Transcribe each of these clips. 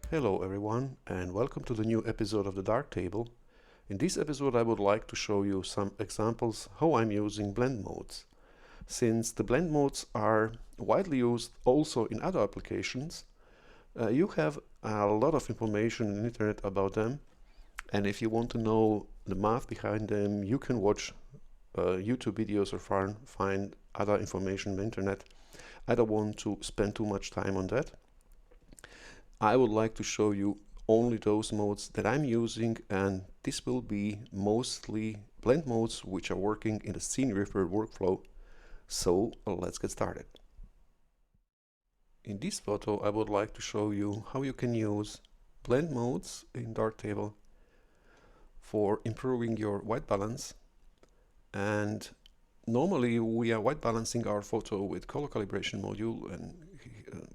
Hello everyone and welcome to the new episode of the Darktable. In this episode I would like to show you some examples how I'm using blend modes. Since the blend modes are widely used also in other applications, you have a lot of information on the internet about them, and if you want to know the math behind them, you can watch YouTube videos or find other information on the internet. I don't want to spend too much time on that. I would like to show you only those modes that I'm using, and this will be mostly blend modes which are working in the scene refer workflow. So let's get started. In this photo I would like to show you how you can use blend modes in Darktable for improving your white balance. And normally we are white balancing our photo with color calibration module, and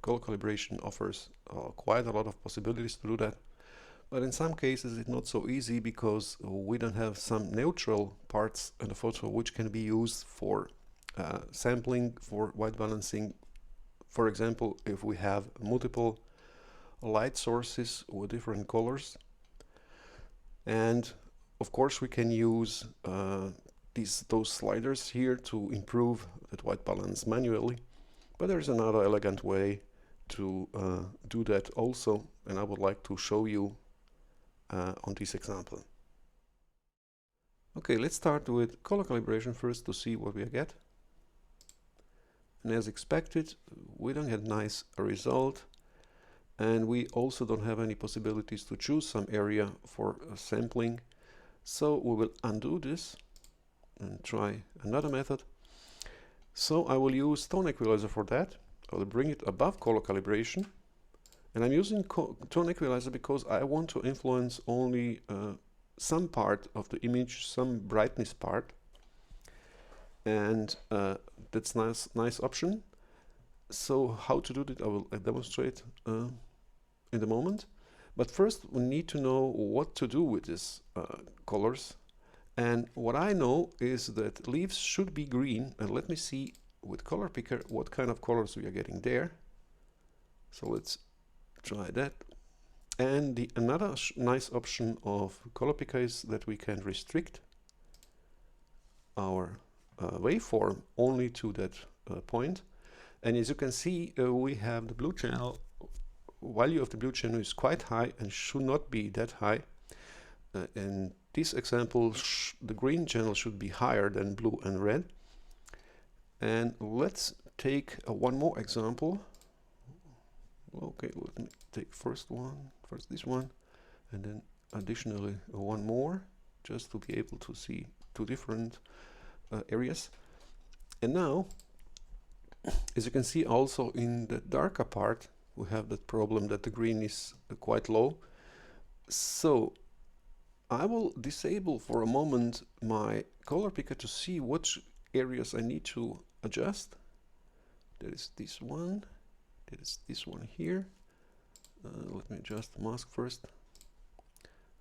color calibration offers quite a lot of possibilities to do that. But in some cases it's not so easy because we don't have some neutral parts in the photo which can be used for sampling for white balancing. For example, if we have multiple light sources with different colors, and of course we can use those sliders here to improve that white balance manually. But there's another elegant way to do that also, and I would like to show you on this example. Okay, let's start with color calibration first to see what we get. And as expected, we don't get nice result, and we also don't have any possibilities to choose some area for sampling. So we will undo this and try another method. So I will use tone equalizer for that. I will bring it above color calibration, and I'm using tone equalizer because I want to influence only some part of the image, some brightness part, and that's nice option. So how to do that I will demonstrate in a moment, but first we need to know what to do with these colors. And what I know is that leaves should be green, and let me see with color picker what kind of colors we are getting there. So let's try that. And another nice option of color picker is that we can restrict our waveform only to that point. And as you can see, we have the blue channel. Value of the blue channel is quite high and should not be that high. In this example, the green channel should be higher than blue and red. And let's take one more example. Okay, let me take first this one, and then additionally one more, just to be able to see two different areas. And now, as you can see, also in the darker part, we have that problem that the green is quite low. So I will disable for a moment my color picker to see which areas I need to adjust. There is this one, there is this one here. Let me adjust the mask first.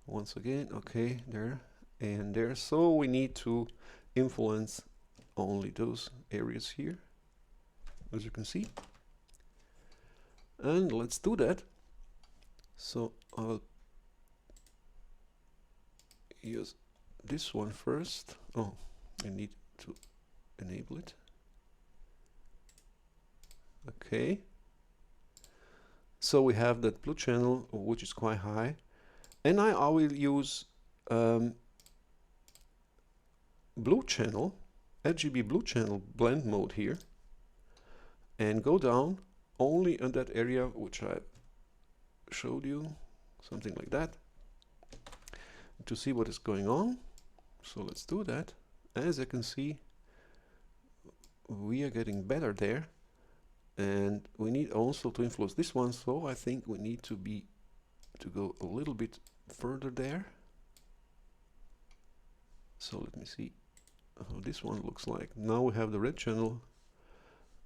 Once again, okay, there and there. So we need to influence only those areas here, as you can see. And let's do that. So I'll use this one first. Oh, I need to enable it. Okay. So we have that blue channel, which is quite high. And I will use blue channel, RGB blue channel blend mode here, and go down only in that area which I showed you, something like that, to see what is going on. So let's do that. As you can see, we are getting better there, and we need also to influence this one. So I think we need to go a little bit further there. So let me see how this one looks like. Now we have the red channel.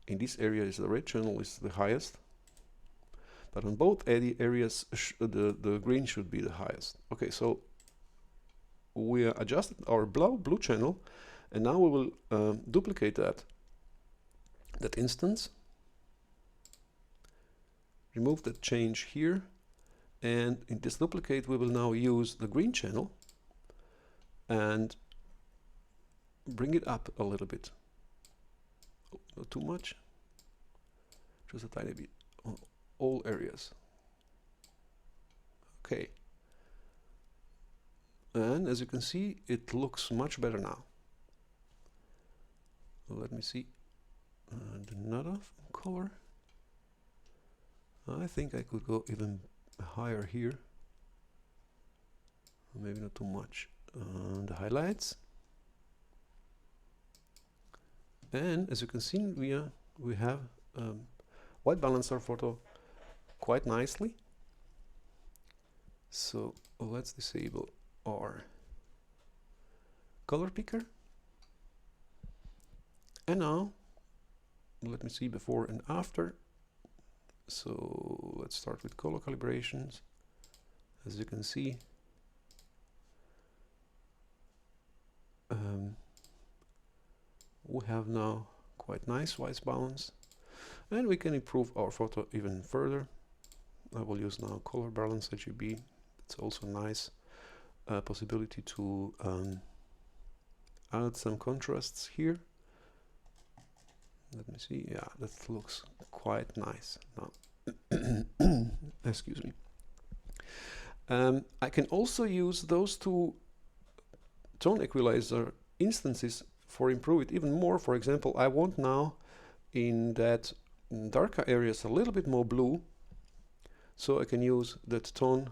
In this area is the red channel is the highest, but on both areas the green should be the highest. Okay, so we adjusted our blue channel, and now we will duplicate that instance, remove that change here, And in this duplicate we will now use the green channel and bring it up a little bit. Not too much, just a tiny bit on all areas. Okay, and as you can see, it looks much better now. Let me see another color. I think I could go even higher here, maybe not too much. The highlights, and as you can see, we have white balance our photo quite nicely. So let's disable our color picker, and now let me see before and after. So let's start with color calibrations. As you can see, we have now quite nice white balance, and we can improve our photo even further. I will use now color balance RGB. It's also nice possibility to add some contrasts here. Let me see. Yeah, that looks quite nice now. Excuse me. I can also use those two tone equalizer instances for improve it even more. For example, I want now in that darker areas a little bit more blue, so I can use that tone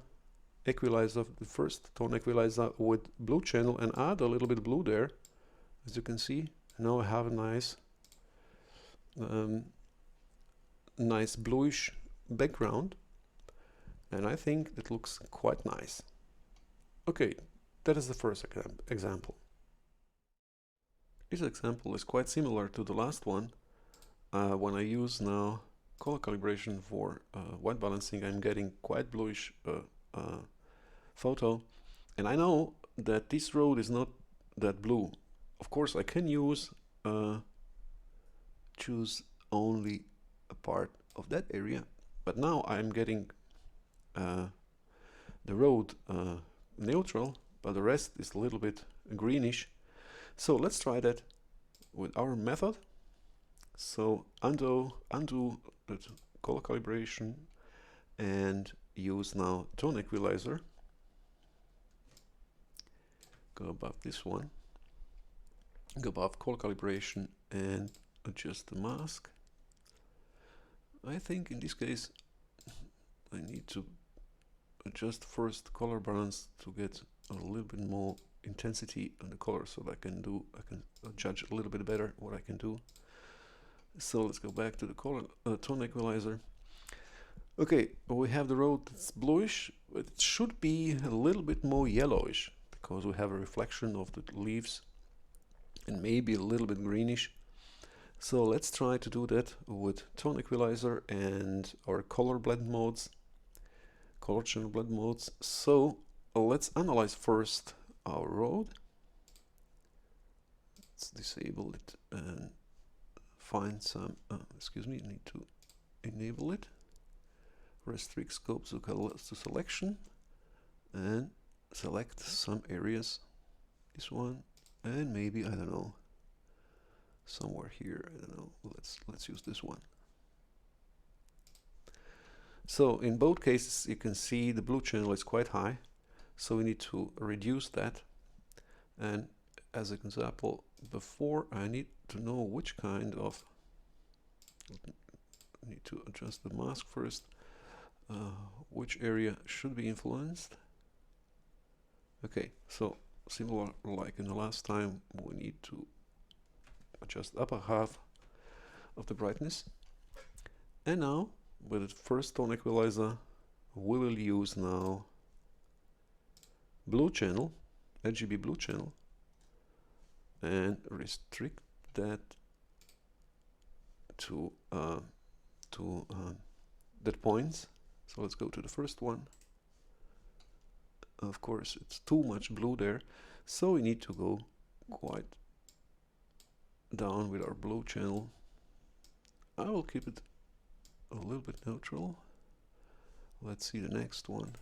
equalizer, the first tone equalizer with blue channel, and add a little bit of blue there. As you can see, now I have a nice nice bluish background, and I think it looks quite nice. Okay, that is the first example. This example is quite similar to the last one. When I use now color calibration for white balancing, I'm getting quite bluish photo, and I know that this road is not that blue. Of course, I can use choose only a part of that area, but now I'm getting the road neutral, but the rest is a little bit greenish. So let's try that with our method. So undo the color calibration and use now tone equalizer. Go above this one, go above color calibration and adjust the mask. I think in this case I need to adjust first color balance to get a little bit more intensity on the color, so that I can judge a little bit better what I can do. So let's go back to the color tone equalizer. Okay, we have the road that's bluish, but it should be a little bit more yellowish because we have a reflection of the leaves, and maybe a little bit greenish. So let's try to do that with tone equalizer and our color blend modes, color channel blend modes. So let's analyze first our road. Let's disable it and find some, excuse me, I need to enable it. Restrict scope to selection and select some areas. This one, and maybe, I don't know, somewhere here, I don't know, let's use this one. So in both cases you can see the blue channel is quite high, so we need to reduce that. And as an example, before I need to know which kind of, I need to adjust the mask first, which area should be influenced. Okay, so similar like in the last time, we need to adjust the upper half of the brightness. And now with the first tone equalizer we will use now blue channel, RGB blue channel, and restrict that to that points. So let's go to the first one. Of course it's too much blue there, so we need to go quite down with our blue channel. I will keep it a little bit neutral. Let's see the next one.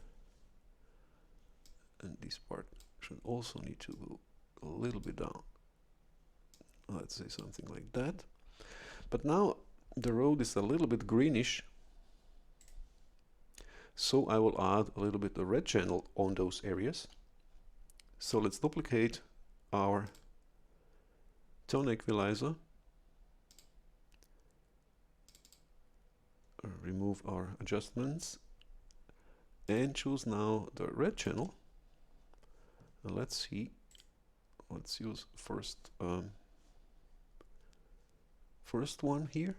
And this part should also need to go a little bit down. Let's say something like that. But now the road is a little bit greenish, so I will add a little bit of red channel on those areas. So let's duplicate our tone equalizer, remove our adjustments, and choose now the red channel. And let's see, let's use first one here,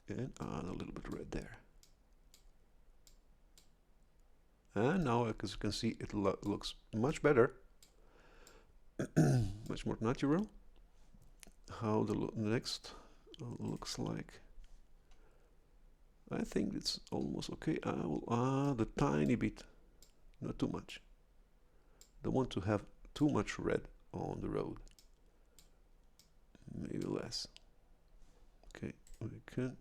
and add a little bit red there. And now, as you can see, it looks much better, much more natural. How the next looks like. I think it's almost okay. I will add a tiny bit, not too much. Don't want to have too much red on the road. Maybe less. Okay, we can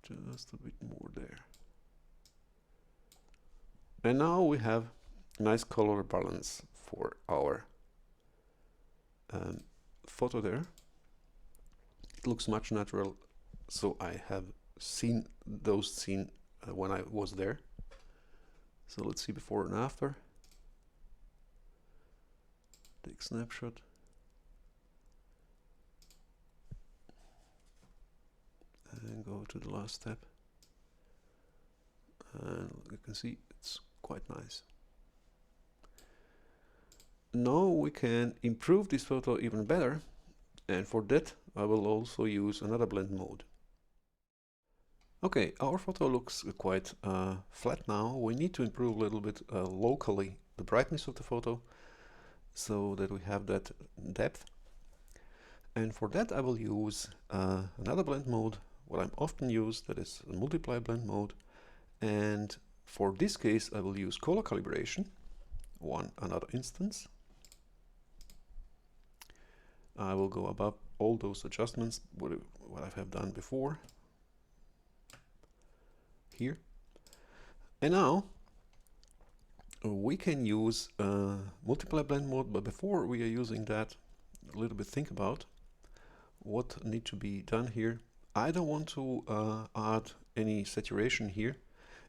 just a bit more there. And now we have a nice color balance for our photo there. It looks much natural, so I have seen those scenes when I was there. So let's see before and after. Take snapshot. And go to the last step. And you can see it's quite nice. Now we can improve this photo even better, and for that I will also use another blend mode. Okay, our photo looks quite flat now. We need to improve a little bit locally the brightness of the photo so that we have that depth. And for that I will use another blend mode, what I'm often use, that is a multiply blend mode. And for this case I will use color calibration, another instance. I will go above all those adjustments, what I have done before, here. And now we can use multiply blend mode, but before we are using that, a little bit think about what needs to be done here. I don't want to add any saturation here.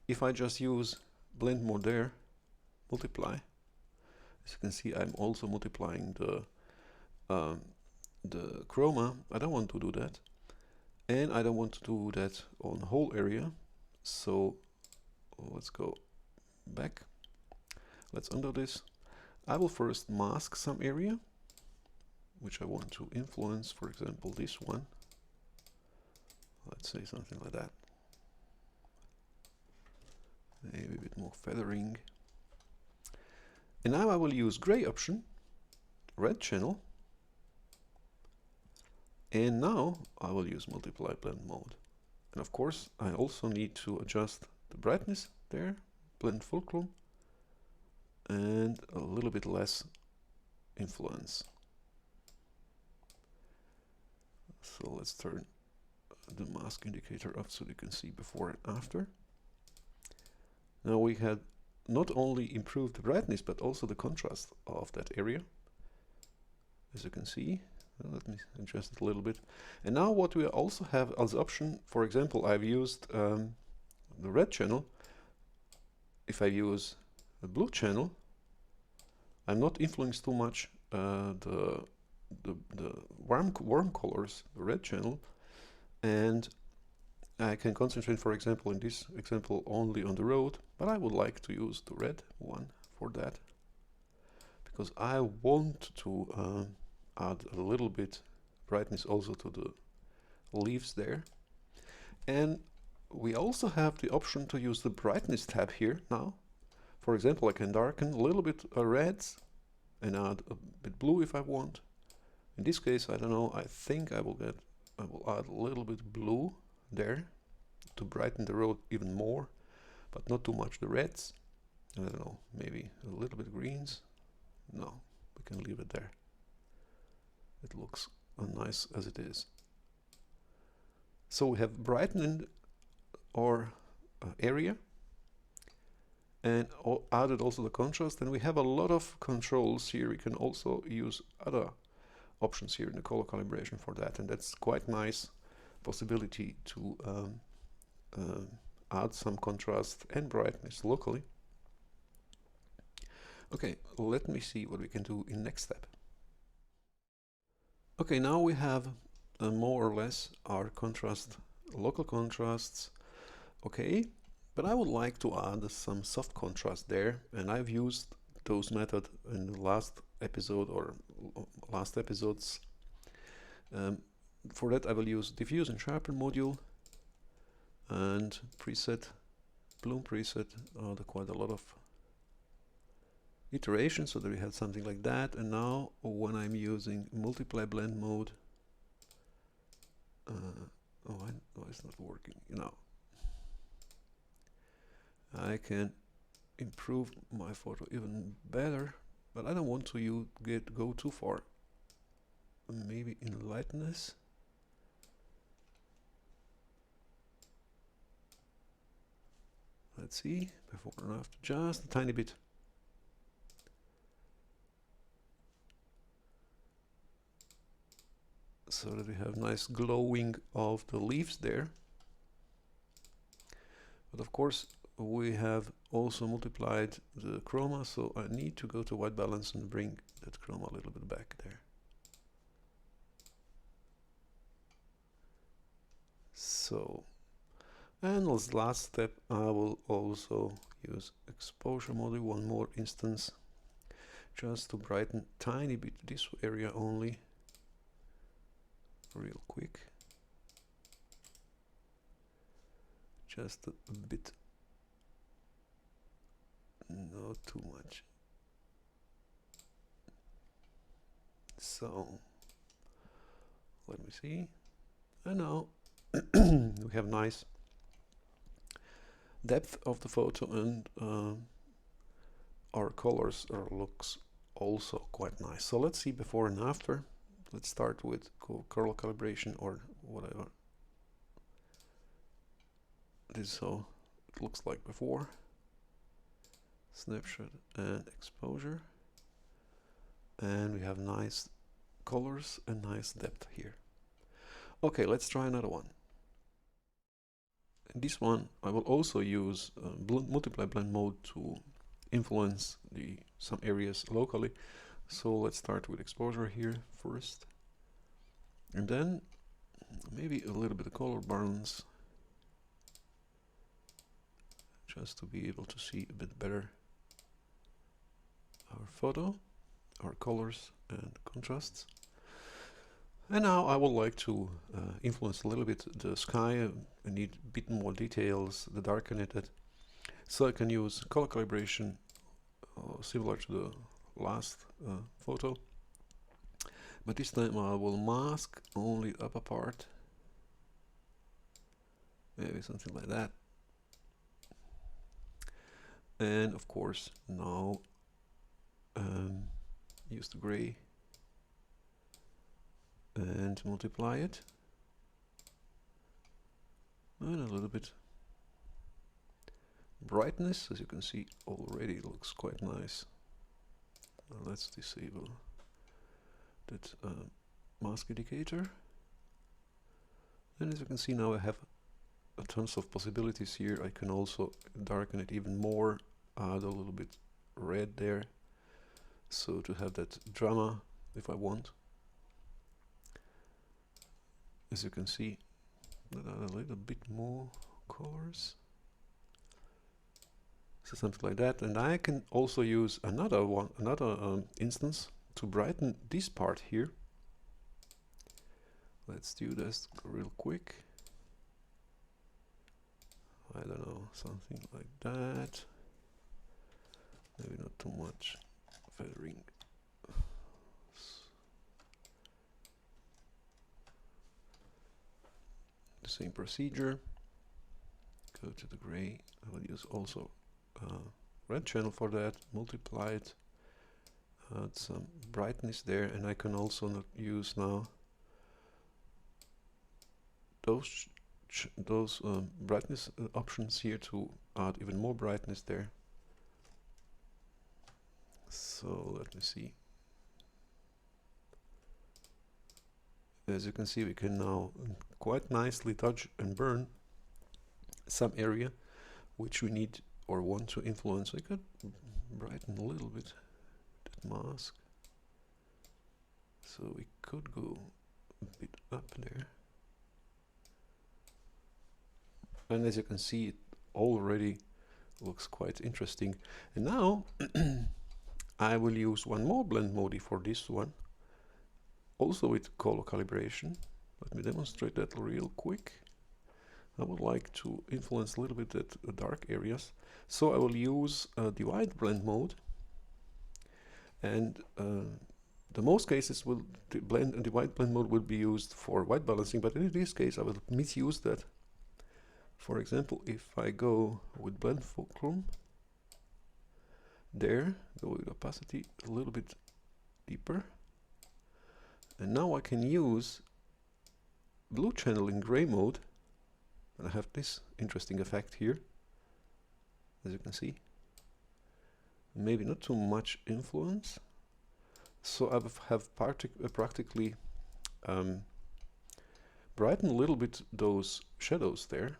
If I just use blend mode there, multiply, as you can see I'm also multiplying the chroma. I don't want to do that, and I don't want to do that on the whole area. So let's go back. Let's undo this. I will first mask some area which I want to influence, for example this one. Let's say something like that. Maybe a bit more feathering. And now I will use gray option, red channel, and now I will use multiply blend mode. And of course I also need to adjust the brightness there, blend fulcrum, and a little bit less influence. So let's turn the mask indicator up so you can see before and after. Now we had not only improved the brightness but also the contrast of that area, as you can see. Let me adjust it a little bit. And now what we also have as option, for example, I've used the red channel. If I use the blue channel, I'm not influenced too much the warm colors, the red channel, and I can concentrate, for example, in this example only on the road, but I would like to use the red one for that, because I want to add a little bit brightness also to the leaves there. And we also have the option to use the brightness tab here now. For example, I can darken a little bit reds and add a bit blue if I want. In this case, I don't know, I think I will add a little bit blue there to brighten the road even more, but not too much the reds. I don't know, maybe a little bit greens. No, we can leave it there. It looks nice as it is. So we have brightened our area and added also the contrast, and we have a lot of controls here. We can also use other options here in the color calibration for that, and that's quite nice possibility to add some contrast and brightness locally. Okay, let me see what we can do in next step. Okay, now we have more or less our contrast, local contrasts. Okay, but I would like to add some soft contrast there, and I've used those methods in the last episode or last episodes. For that I will use diffuse and sharpen module and preset, bloom preset, quite a lot of iterations so that we have something like that. And now when I'm using multiply blend mode, it's not working, I can improve my photo even better, but I don't want to go too far. Maybe in lightness. Let's see, before and after, just a tiny bit. So that we have nice glowing of the leaves there. But of course, we have also multiplied the chroma, so I need to go to white balance and bring that chroma a little bit back there. So, and as last step, I will also use exposure module, one more instance, just to brighten tiny bit this area only, real quick. Just a bit, not too much. So let me see, and now we have nice depth of the photo, and our colors looks also quite nice. So let's see before and after. Let's start with color calibration or whatever. This is how it looks like before. Snapshot and exposure, and we have nice colors and nice depth here. Okay, let's try another one. In this one I will also use multiply blend mode to influence some areas locally. So let's start with exposure here first, and then maybe a little bit of color balance, just to be able to see a bit better our photo, our colors and contrasts. And now I would like to influence a little bit the sky. I need a bit more details, the darken it. So I can use color calibration similar to the last photo. But this time I will mask only the upper part. Maybe something like that. And of course now use the gray and multiply it, and a little bit brightness. As you can see already, it looks quite nice. Let's disable that mask indicator, and as you can see now I have tons of possibilities here. I can also darken it even more, add a little bit red there, so to have that drama if I want. As you can see, a little bit more colors, so something like that. And I can also use another instance to brighten this part here. Let's do this real quick. I don't know, something like that. Maybe not too much feathering. The same procedure. Go to the gray. I will use also red channel for that. Multiply it. Add some brightness there, and I can also use now those those brightness options here to add even more brightness there. So let me see. As you can see, we can now quite nicely touch and burn some area which we need or want to influence. I could brighten a little bit that mask. So we could go a bit up there. And as you can see, it already looks quite interesting. And now I will use one more blend mode for this one, also with color calibration. Let me demonstrate that real quick. I would like to influence a little bit the dark areas. So I will use the white blend mode, and the most cases will the blend and the white blend mode will be used for white balancing, but in this case I will misuse that. For example, if I go with blend fulcrum, there, go with opacity a little bit deeper, and now I can use blue channel in gray mode, and I have this interesting effect here, as you can see. Maybe not too much influence, so I have practically brighten a little bit those shadows there.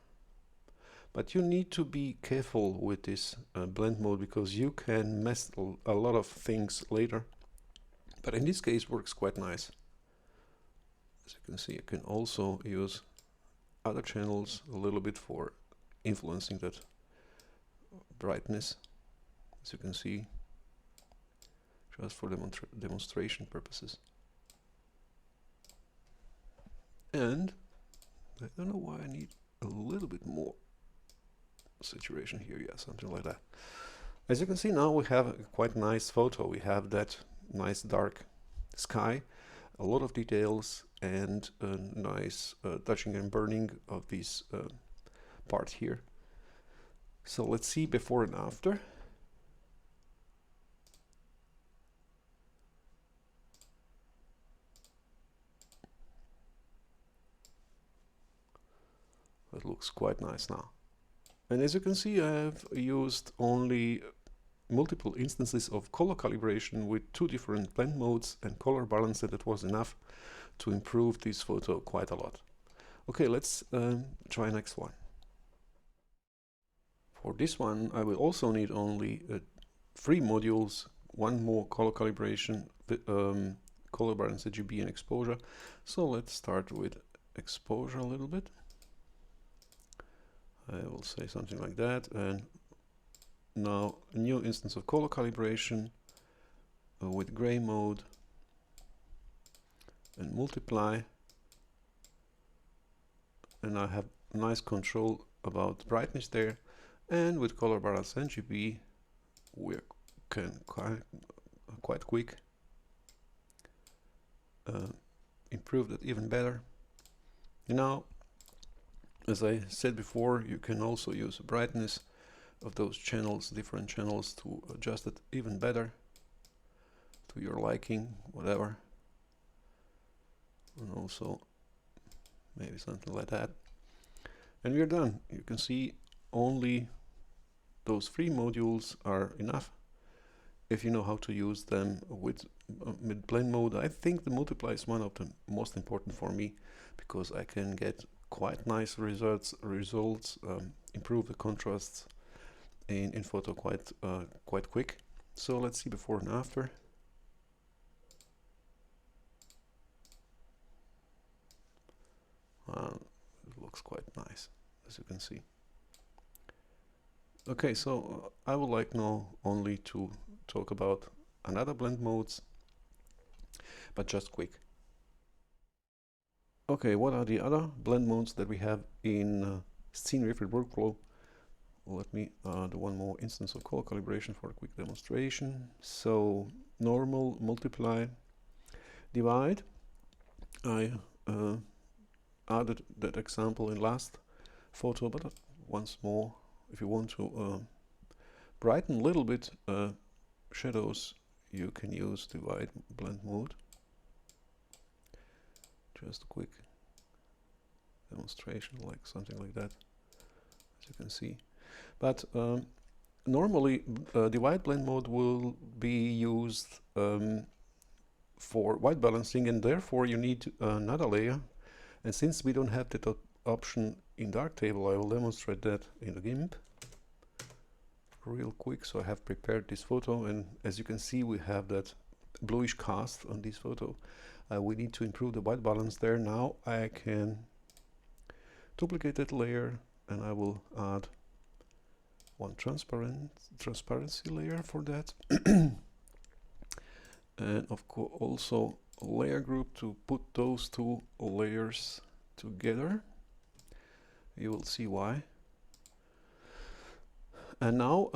But you need to be careful with this blend mode, because you can mess a lot of things later. But in this case, works quite nice. As you can see, you can also use other channels a little bit for influencing that brightness. As you can see, just for demonstration purposes. And I don't know why I need a little bit more saturation here. Yeah, something like that. As you can see, now we have a quite nice photo. We have that nice dark sky, a lot of details, and a nice touching and burning of this part here. So let's see before and after. It looks quite nice now. And as you can see, I have used only multiple instances of color calibration with 2 different blend modes and color balance, and that was enough to improve this photo quite a lot. Okay, let's try next one. For this one, I will also need only 3 modules, 1 more color calibration, color balance, RGB, and exposure. So let's start with exposure a little bit. I will say something like that, and now a new instance of color calibration with gray mode and multiply, and I have nice control about brightness there, and with color balance RGB we can quite quick improve that even better. Now, as I said before, you can also use the brightness of those channels, different channels, to adjust it even better to your liking, whatever. And also maybe something like that. And we're done. You can see only those 3 modules are enough if you know how to use them with blend mode. I think the multiply is one of the most important for me, because I can get quite nice results, improve the contrasts in photo quite quick. So let's see before and after. It looks quite nice, as you can see. Okay, so I would like now only to talk about another blend modes, but just quick. Okay, what are the other blend modes that we have in scene refit workflow? Let me add one more instance of color calibration for a quick demonstration. So normal, multiply, divide. I added that example in last photo, but once more, if you want to brighten a little bit shadows, you can use divide blend mode. Just a quick demonstration, like something like that, as you can see. But normally divide blend mode will be used for white balancing, and therefore you need another layer. And since we don't have that option in Darktable, I will demonstrate that in the GIMP real quick. So I have prepared this photo, and as you can see, we have that bluish cast on this photo. We need to improve the white balance there. Now I can duplicate that layer, and I will add one transparency layer for that. And of course also a layer group to put those two layers together. You will see why. And now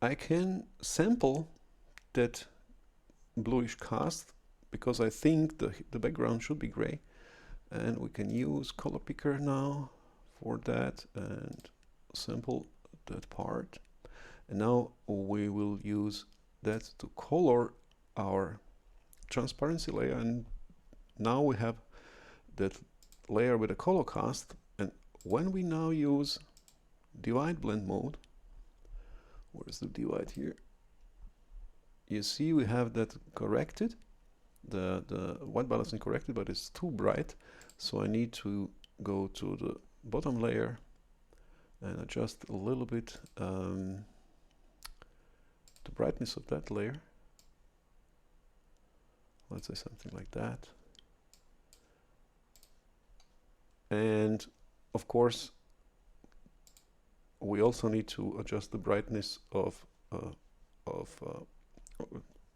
I can sample that bluish cast, because I think the background should be gray, and we can use color picker now for that and sample that part. And now we will use that to color our transparency layer, and now we have that layer with a color cast. And when we now use divide blend mode, where's the divide here? You see we have that corrected, the white balancing corrected, but it's too bright, so I need to go to the bottom layer and adjust a little bit the brightness of that layer. Let's say something like that. And of course we also need to adjust the brightness of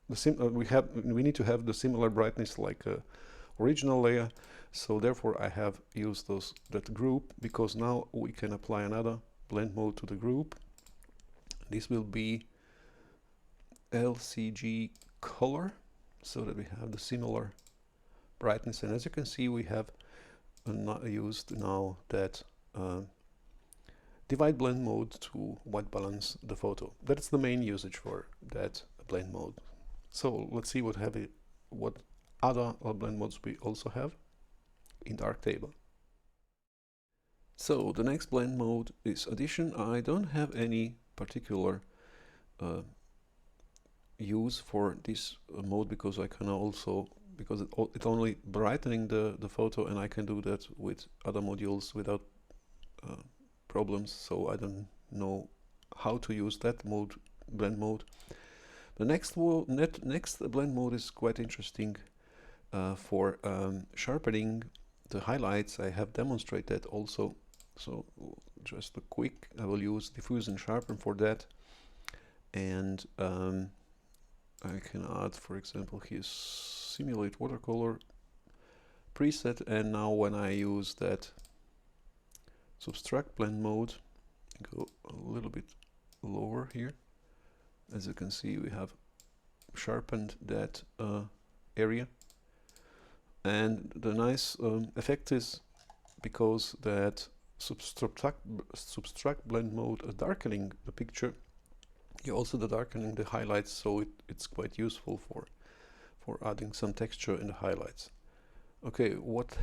we need to have the similar brightness like original layer. So therefore I have used that group, because now we can apply another blend mode to the group. This will be LCG color, so that we have the similar brightness. And as you can see, we have used now that divide blend mode to white balance the photo. That's the main usage for that blend mode. So let's see what other blend modes we also have in Darktable. So the next blend mode is addition. I don't have any particular use for this mode, because I can also, because it's only brightening the photo, and I can do that with other modules without problems. So I don't know how to use that blend mode. The next blend mode is quite interesting for sharpening the highlights. I have demonstrated also. So just a quick, I will use diffuse and sharpen for that. And I can add, for example, here simulate watercolor preset. And now when I use that subtract blend mode, go a little bit lower here. As you can see, we have sharpened that area. And the nice effect is, because that subtract blend mode is darkening the picture, you also darkening the highlights, so it's quite useful for adding some texture in the highlights. Okay, what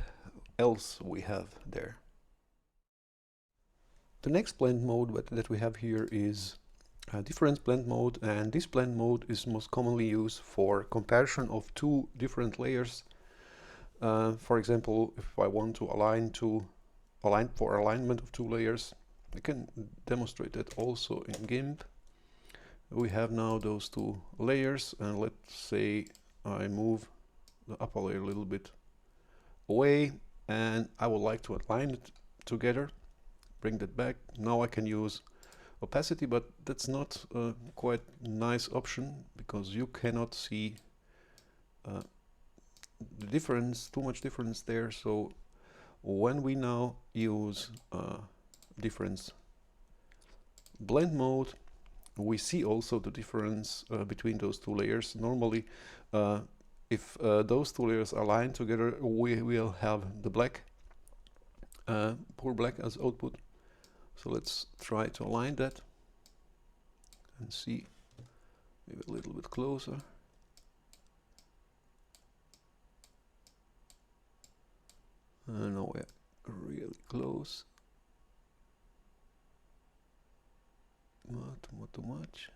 else we have there? The next blend mode that we have here is a difference blend mode, and this blend mode is most commonly used for comparison of two different layers. For example, if I want to align for alignment of two layers, I can demonstrate that also in GIMP. We have now those two layers, and let's say I move the upper layer a little bit away, and I would like to align it together, bring that back. Now I can use opacity, but that's not a quite nice option, because you cannot see the difference, too much difference there. So when we now use difference blend mode, we see also the difference between those two layers. Normally, if those two layers are aligned together, we will have the black, poor black as output. So let's try to align that and see, maybe a little bit closer. Now we're really close. Not too much.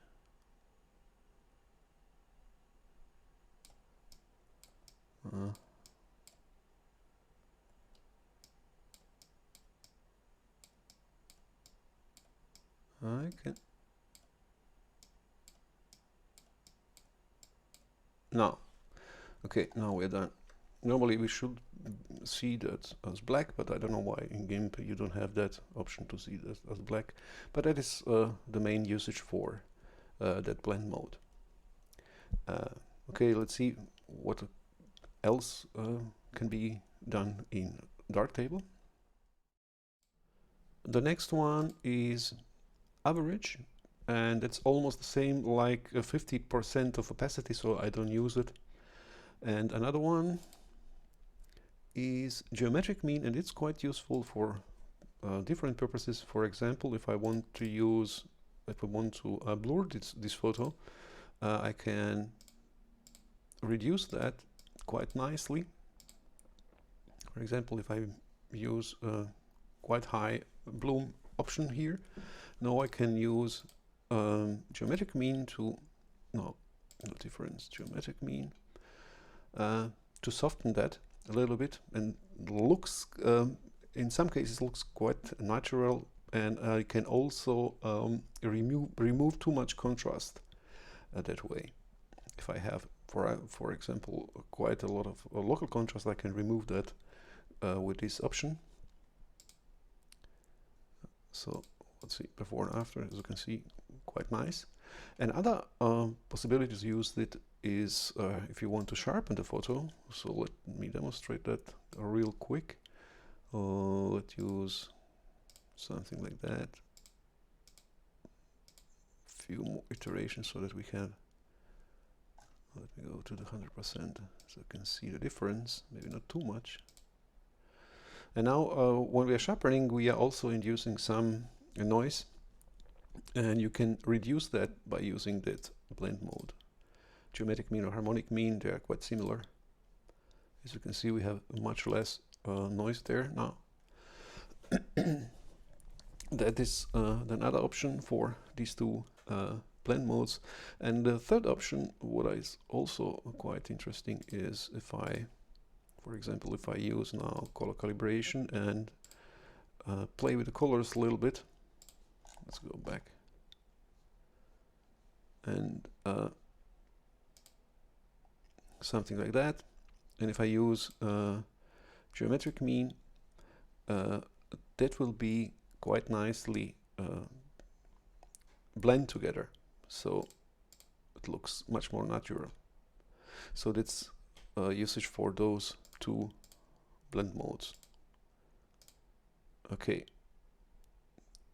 I can. Now, okay, now we're done. Normally we should see that as black, but I don't know why in GIMP you don't have that option to see that as black. But that is the main usage for that blend mode. Okay, let's see what else can be done in Darktable. The next one is average, and it's almost the same, like 50% of opacity, so I don't use it. And another one is geometric mean, and it's quite useful for different purposes. For example, if I want to blur this photo, I can reduce that quite nicely. For example, if I use quite high bloom option here, now I can use geometric mean to geometric mean to soften that a little bit, and looks in some cases looks quite natural, and I can also remove too much contrast that way. If I have, for example, quite a lot of local contrast, I can remove that with this option. So let's see, before and after, as you can see, quite nice. And other possibilities to use it is if you want to sharpen the photo. So let me demonstrate that real quick. Let's use something like that. Few more iterations so that we have. Let me go to the 100% so you can see the difference. Maybe not too much. And now when we are sharpening, we are also inducing some noise, and you can reduce that by using that blend mode. Geometric mean or harmonic mean, they are quite similar. As you can see, we have much less noise there now. That is another option for these two blend modes. And the third option, what is also quite interesting, is if I, for example, if I use now color calibration and play with the colors a little bit. Let's go back. And something like that. And if I use geometric mean, that will be quite nicely blend together. So it looks much more natural. So that's usage for those two blend modes. Okay,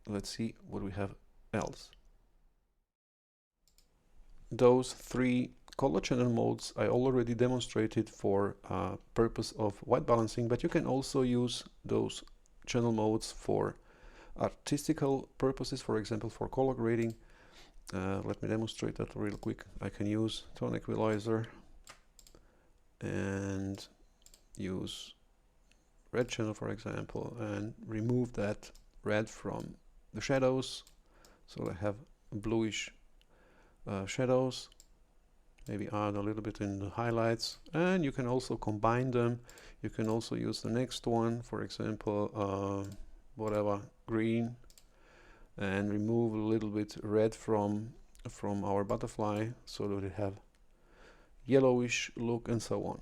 let's see what we have else. Those three color channel modes I already demonstrated for purpose of white balancing, but you can also use those channel modes for artistical purposes, for example for color grading. Let me demonstrate that real quick. I can use tone equalizer and use red channel, for example, and remove that red from the shadows, so I have bluish shadows. Maybe add a little bit in the highlights, and you can also combine them. You can also use the next one, for example whatever, green, and remove a little bit red from our butterfly so that it have yellowish look, and so on.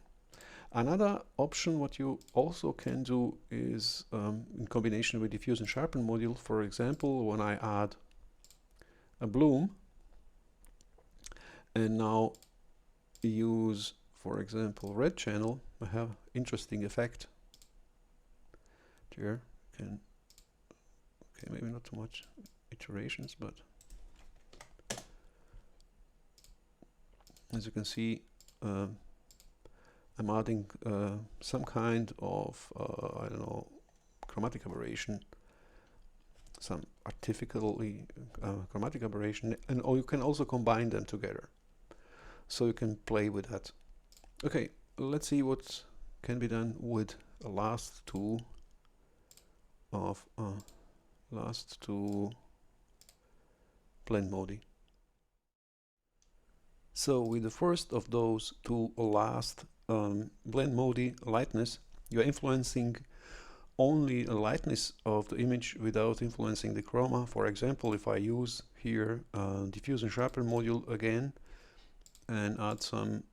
Another option what you also can do is in combination with diffuse and sharpen module. For example, when I add a bloom and now use, for example, red channel, I have interesting effect here. Okay, maybe not too much iterations, but as you can see, I'm adding some kind of I don't know, chromatic aberration, some artificially chromatic aberration, and or you can also combine them together, so you can play with that. Okay, let's see what can be done with last two blend mode. So with the first of those two last blend mode, lightness, you are influencing only the lightness of the image without influencing the chroma. For example, if I use here diffuse and sharpen module again and add some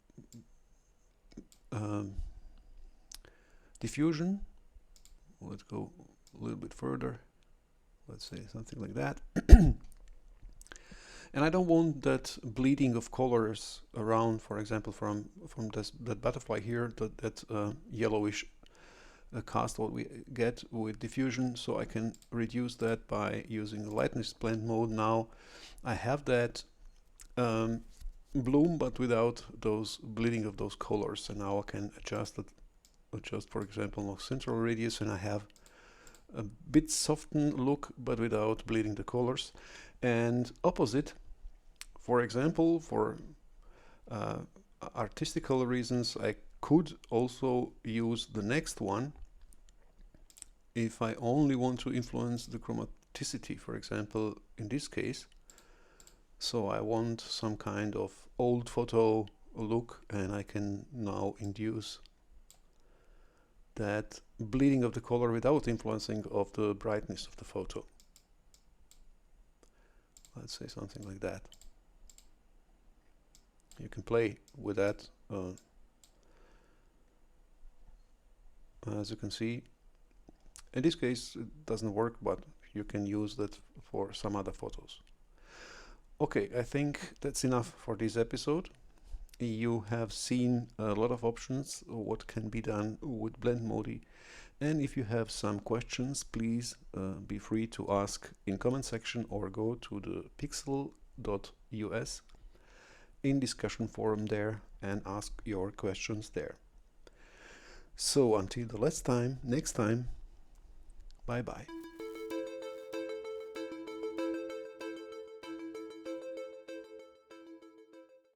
diffusion, let's go a little bit further, let's say something like that. And I don't want that bleeding of colors around, for example, from that butterfly here, that yellowish cast what we get with diffusion. So I can reduce that by using the lightness blend mode. Now I have that bloom, but without those bleeding of those colors. And now I can adjust for example, no central radius, and I have a bit softened look, but without bleeding the colors. And opposite, for example, for artistical reasons, I could also use the next one if I only want to influence the chromaticity, for example, in this case. So I want some kind of old photo look, and I can now induce that bleeding of the color without influencing of the brightness of the photo. Let's say something like that. You can play with that. As you can see, in this case it doesn't work, but you can use that for some other photos. Okay, I think that's enough for this episode. You have seen a lot of options, what can be done with blend mode. And if you have some questions, please be free to ask in comment section or go to the pixel.us in discussion forum there and ask your questions there. So until the next time, bye bye.